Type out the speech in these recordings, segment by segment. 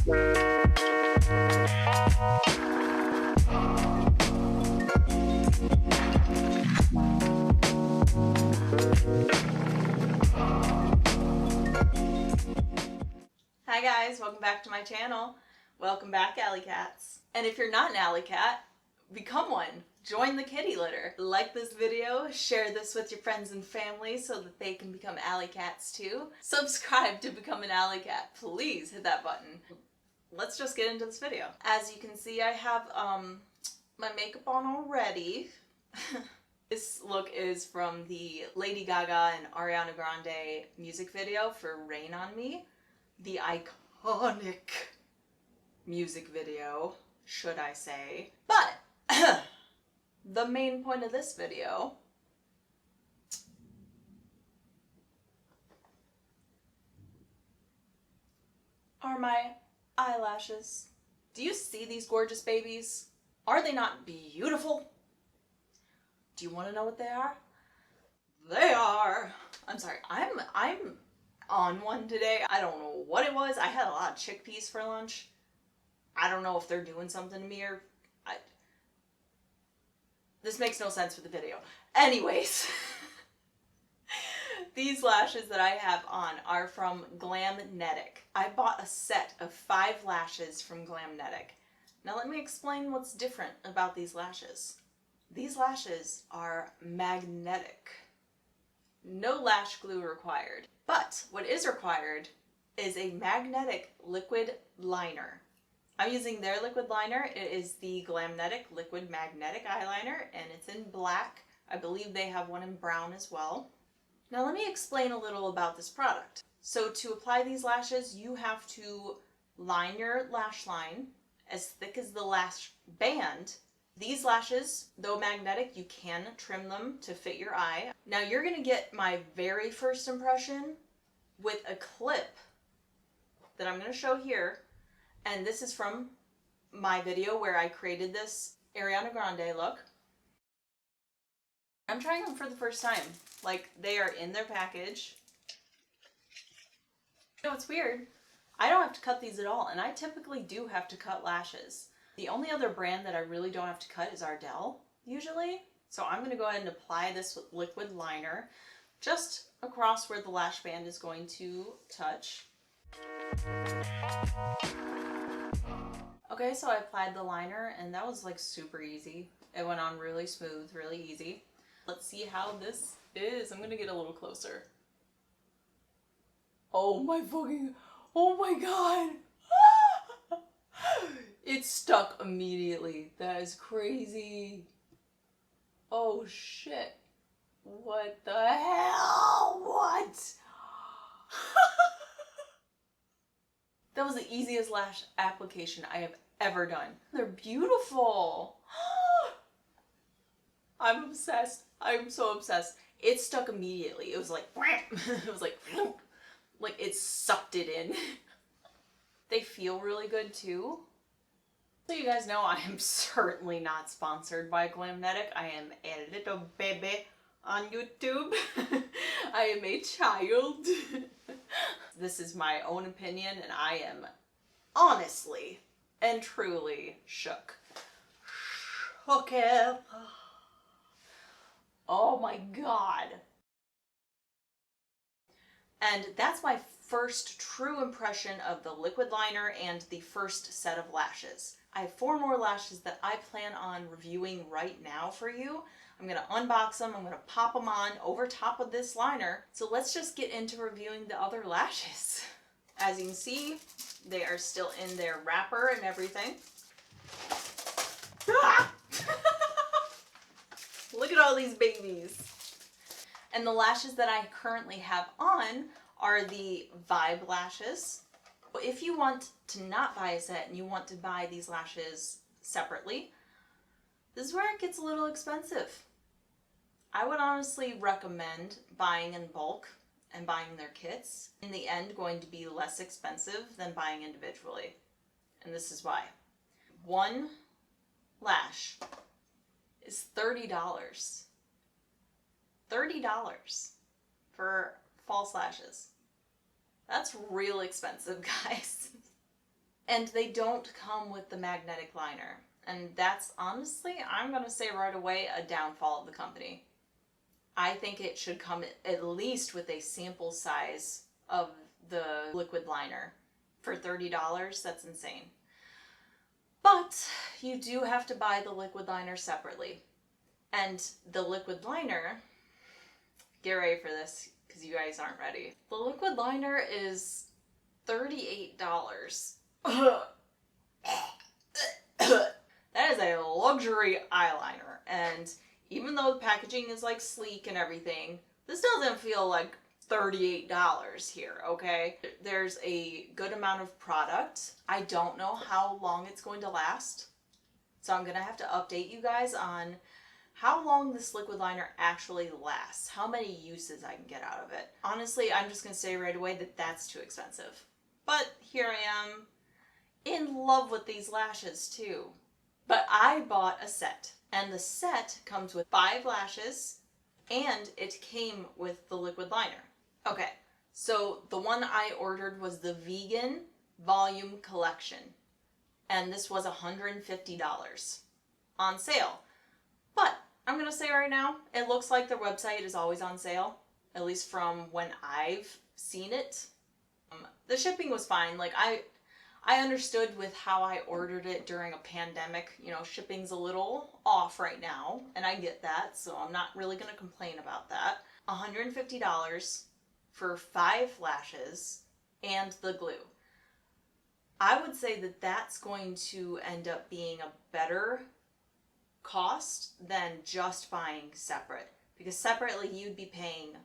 Hi guys, welcome back to my channel. Welcome back, AllyCats. And if you're not an AllyCat, become one. Join the kitty litter. Like this video, share this with your friends and family so that they can become AllyCats too. Subscribe to become an AllyCat. Please hit that button. Let's just get into this video. As you can see, I have my makeup on already. This look is from the Lady Gaga and Ariana Grande music video for Rain on Me. The iconic music video, should I say. But the main point of this video are my eyelashes. Do you see these gorgeous babies? Are they not beautiful? Do you want to know what they are? They are. I'm sorry, I'm on one today. I don't know what it was. I had a lot of chickpeas for lunch. I don't know if they're doing something to me or... This makes no sense for the video. Anyways, these lashes that I have on are from Glamnetic. I bought a set of 5 lashes from Glamnetic. Now let me explain what's different about these lashes. These lashes are magnetic. No lash glue required. But what is required is a magnetic liquid liner. I'm using their liquid liner. It is the Glamnetic Liquid Magnetic Eyeliner, and it's in black. I believe they have one in brown as well. Now let me explain a little about this product. So to apply these lashes, you have to line your lash line as thick as the lash band. These lashes, though magnetic, you can trim them to fit your eye. Now you're gonna get my very first impression with a clip that I'm gonna show here. And this is from my video where I created this Ariana Grande look. I'm trying them for the first time. Like, they are in their package. You know, it's weird. I don't have to cut these at all, and I typically do have to cut lashes. The only other brand that I really don't have to cut is Ardell, usually. So I'm going to go ahead and apply this with liquid liner just across where the lash band is going to touch. Okay, so I applied the liner, and that was like super easy. It went on really smooth, really easy. Let's see how this is. I'm going to get a little closer. Oh my fucking, oh my god! It stuck immediately. That is crazy. Oh shit. What the hell? What? That was the easiest lash application I have ever done. They're beautiful. I'm obsessed. I'm so obsessed. It stuck immediately. It was like, it was like it sucked it in. They feel really good too. So you guys know I am certainly not sponsored by Glamnetic. I am a little baby on YouTube. I am a child. This is my own opinion, and I am honestly and truly shook. Shook. Oh my god. And that's my first true impression of the liquid liner and the first set of lashes. I have 4 more lashes that I plan on reviewing right now for you. I'm going to unbox them, I'm going to pop them on over top of this liner. So let's just get into reviewing the other lashes. As you can see, they are still in their wrapper and everything. Ah! Look at all these babies. And the lashes that I currently have on are the Vava Lashes. If you want to not buy a set and you want to buy these lashes separately, this is where it gets a little expensive. I would honestly recommend buying in bulk and buying their kits. In the end, going to be less expensive than buying individually. And this is why. One lash is $30. $30 for false lashes. That's real expensive, guys. And they don't come with the magnetic liner. And that's honestly, I'm going to say right away, a downfall of the company. I think it should come at least with a sample size of the liquid liner. For $30, that's insane. But you do have to buy the liquid liner separately. And the liquid liner, get ready for this because you guys aren't ready. The liquid liner is $38. That is a luxury eyeliner, and even though the packaging is like sleek and everything, this doesn't feel like $38 here, okay? There's a good amount of product. I don't know how long it's going to last, so I'm gonna have to update you guys on how long this liquid liner actually lasts, how many uses I can get out of it. Honestly, I'm just gonna say right away that that's too expensive. But here I am, in love with these lashes too. But I bought a set, and the set comes with 5 lashes, and it came with the liquid liner. Okay, so the one I ordered was the Vegan Volume Collection, and this was $150 on sale. But I'm gonna say right now, it looks like their website is always on sale, at least from when I've seen it. The shipping was fine. Like I understood with how I ordered it during a pandemic, you know, shipping's a little off right now, and I get that, so I'm not really gonna complain about that. $150 for 5 lashes and the glue. I would say that that's going to end up being a better cost than just buying separate, because separately you'd be paying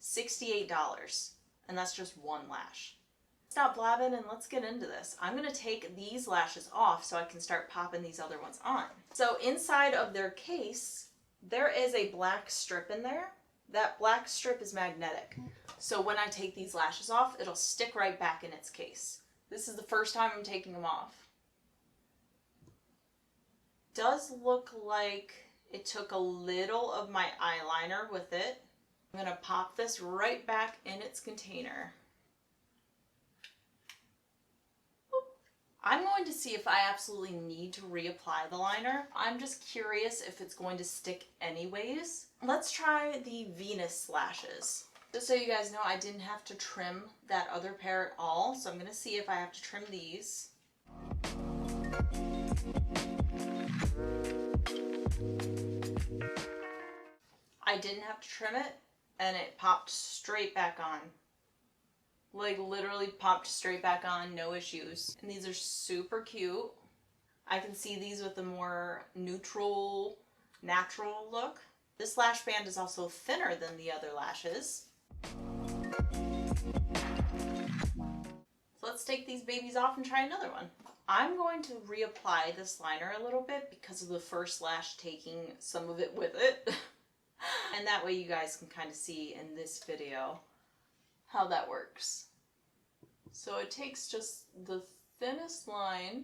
$68, and that's just one lash. Stop blabbing and let's get into this. I'm going to take these lashes off so I can start popping these other ones on. So inside of their case, there is a black strip in there. That black strip is magnetic. So when I take these lashes off, it'll stick right back in its case. This is the first time I'm taking them off. Does look like it took a little of my eyeliner with it. I'm going to pop this right back in its container. I'm going to see if I absolutely need to reapply the liner. I'm just curious if it's going to stick anyways. Let's try the Venus lashes. Just so you guys know, I didn't have to trim that other pair at all, so I'm going to see if I have to trim these. I didn't have to trim it, and it popped straight back on. Like literally popped straight back on, no issues. And these are super cute. I can see these with a more neutral, natural look. This lash band is also thinner than the other lashes. So let's take these babies off and try another one. I'm going to reapply this liner a little bit because of the first lash taking some of it with it. And that way you guys can kind of see in this video how that works. So it takes just the thinnest line,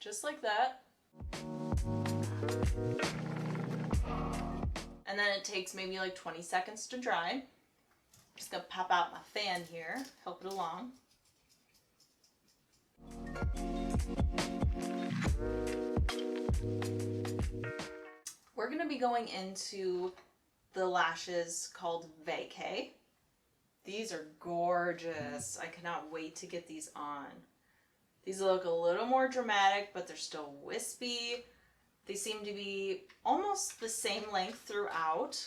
just like that, and then it takes maybe like 20 seconds to dry. I'm just gonna pop out my fan here, help it along. We're gonna be going into the lashes called Vacay. These are gorgeous. I cannot wait to get these on. These look a little more dramatic, but they're still wispy. They seem to be almost the same length throughout.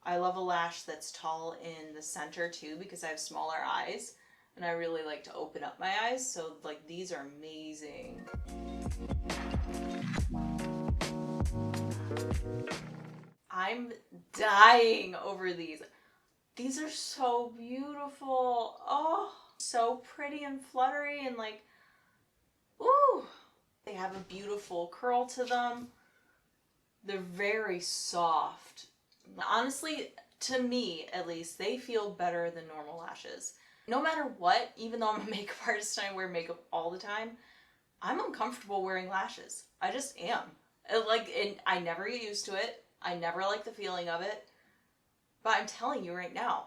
I love a lash that's tall in the center too, because I have smaller eyes. And I really like to open up my eyes, so like these are amazing. I'm dying over these. These are so beautiful. Oh, so pretty and fluttery and like, ooh. They have a beautiful curl to them. They're very soft. Honestly, to me at least, they feel better than normal lashes. No matter what, even though I'm a makeup artist and I wear makeup all the time, I'm uncomfortable wearing lashes. I just am. And I never get used to it. I never like the feeling of it. But I'm telling you right now,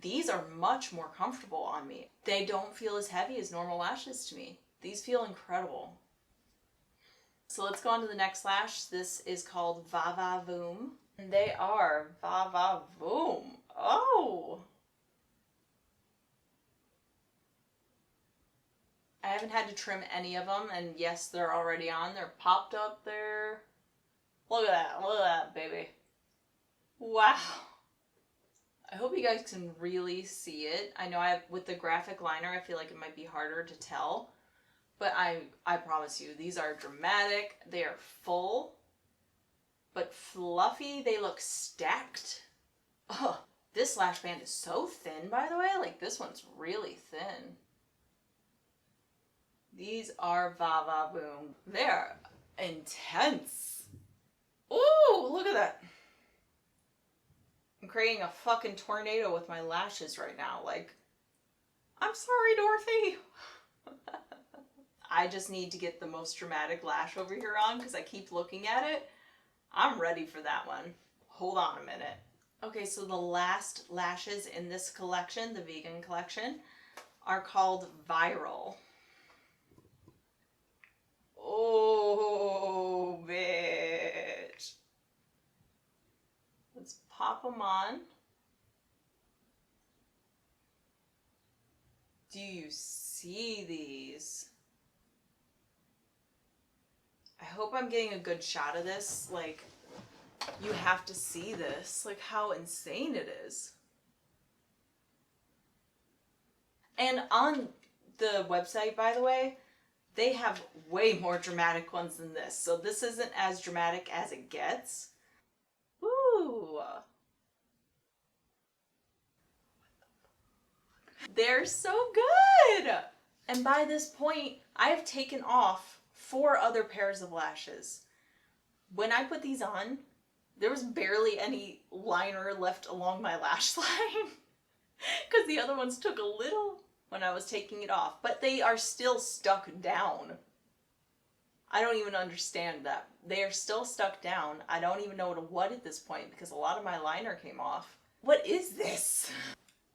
these are much more comfortable on me. They don't feel as heavy as normal lashes to me. These feel incredible. So let's go on to the next lash. This is called Vava Voom. And they are Vava Voom. Oh! I haven't had to trim any of them, and yes, they're already on. They're popped up there. Look at that, baby. Wow. I hope you guys can really see it. I know with the graphic liner, I feel like it might be harder to tell, but I promise you, these are dramatic. They are full, but fluffy. They look stacked. Ugh. This lash band is so thin, by the way. Like, this one's really thin. These are Vava Voom. They're intense. Ooh, look at that. I'm creating a fucking tornado with my lashes right now. Like, I'm sorry, Dorothy. I just need to get the most dramatic lash over here on because I keep looking at it. I'm ready for that one. Hold on a minute. Okay, so the last lashes in this collection, the vegan collection, are called Viral. Oh, bitch. Let's pop them on. Do you see these? I hope I'm getting a good shot of this. Like, you have to see this. Like, how insane it is. And on the website, by the way, they have way more dramatic ones than this. So this isn't as dramatic as it gets. Ooh. They're so good! And by this point, I have taken off 4 other pairs of lashes. When I put these on, there was barely any liner left along my lash line. Because the other ones took a little when I was taking it off. But they are still stuck down. I don't even understand that. They are still stuck down. I don't even know what at this point because a lot of my liner came off. What is this?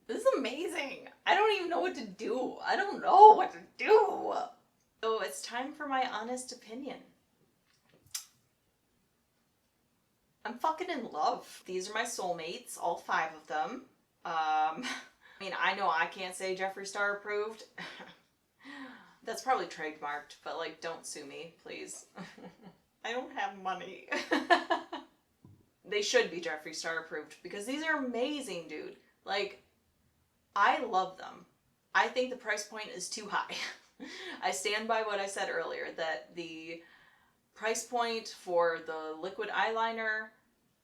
This is amazing. I don't even know what to do. I don't know what to do. So it's time for my honest opinion. I'm fucking in love. These are my soulmates, all 5 of them. I mean, I know I can't say Jeffree Star approved. That's probably trademarked, but like, don't sue me, please. I don't have money. They should be Jeffree Star approved because these are amazing, dude. Like, I love them. I think the price point is too high. I stand by what I said earlier, that the price point for the liquid eyeliner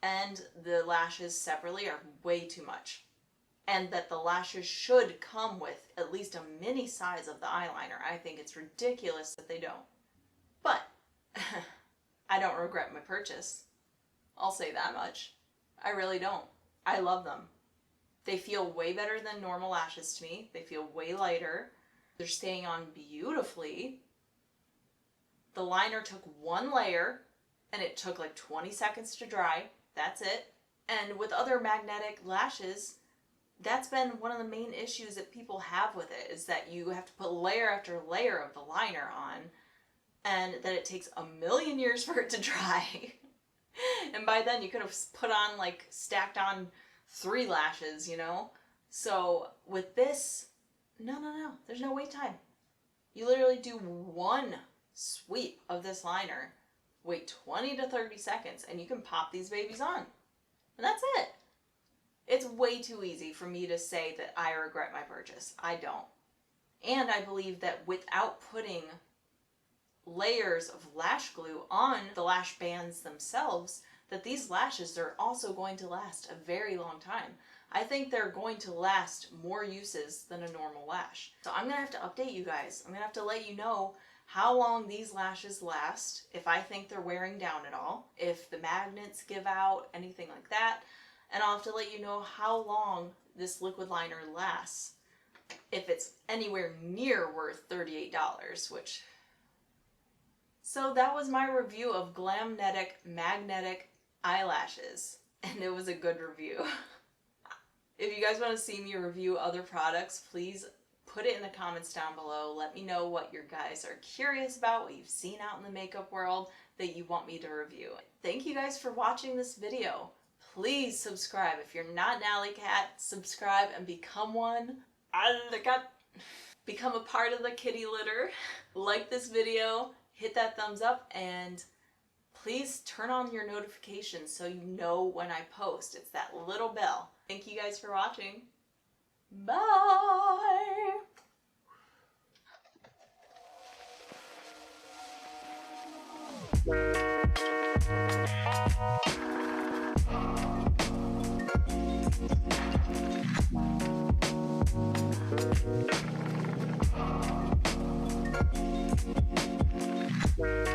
and the lashes separately are way too much. And that the lashes should come with at least a mini size of the eyeliner. I think it's ridiculous that they don't. But I don't regret my purchase. I'll say that much. I really don't. I love them. They feel way better than normal lashes to me. They feel way lighter. They're staying on beautifully. The liner took 1 layer and it took like 20 seconds to dry. That's it. And with other magnetic lashes, that's been one of the main issues that people have with it, is that you have to put layer after layer of the liner on and that it takes a million years for it to dry. And by then you could have put on, like, stacked on 3 lashes, you know? So with this, no, there's no wait time. You literally do 1 sweep of this liner, wait 20 to 30 seconds, and you can pop these babies on. And that's it. It's way too easy for me to say that I regret my purchase. I don't. And I believe that without putting layers of lash glue on the lash bands themselves, that these lashes are also going to last a very long time. I think they're going to last more uses than a normal lash. So I'm going to have to update you guys. I'm going to have to let you know how long these lashes last, if I think they're wearing down at all, if the magnets give out, anything like that. And I'll have to let you know how long this liquid liner lasts, if it's anywhere near worth $38, which So that was my review of Glamnetic Magnetic Eyelashes, and it was a good review. If you guys want to see me review other products, please put it in the comments down below. Let me know what you guys are curious about, what you've seen out in the makeup world that you want me to review. Thank you guys for watching this video. Please subscribe. If you're not an AllyCat, subscribe and become one. AllyCat. Become a part of the kitty litter. Like this video, hit that thumbs up, and please turn on your notifications so you know when I post. It's that little bell. Thank you guys for watching. Bye! Bye.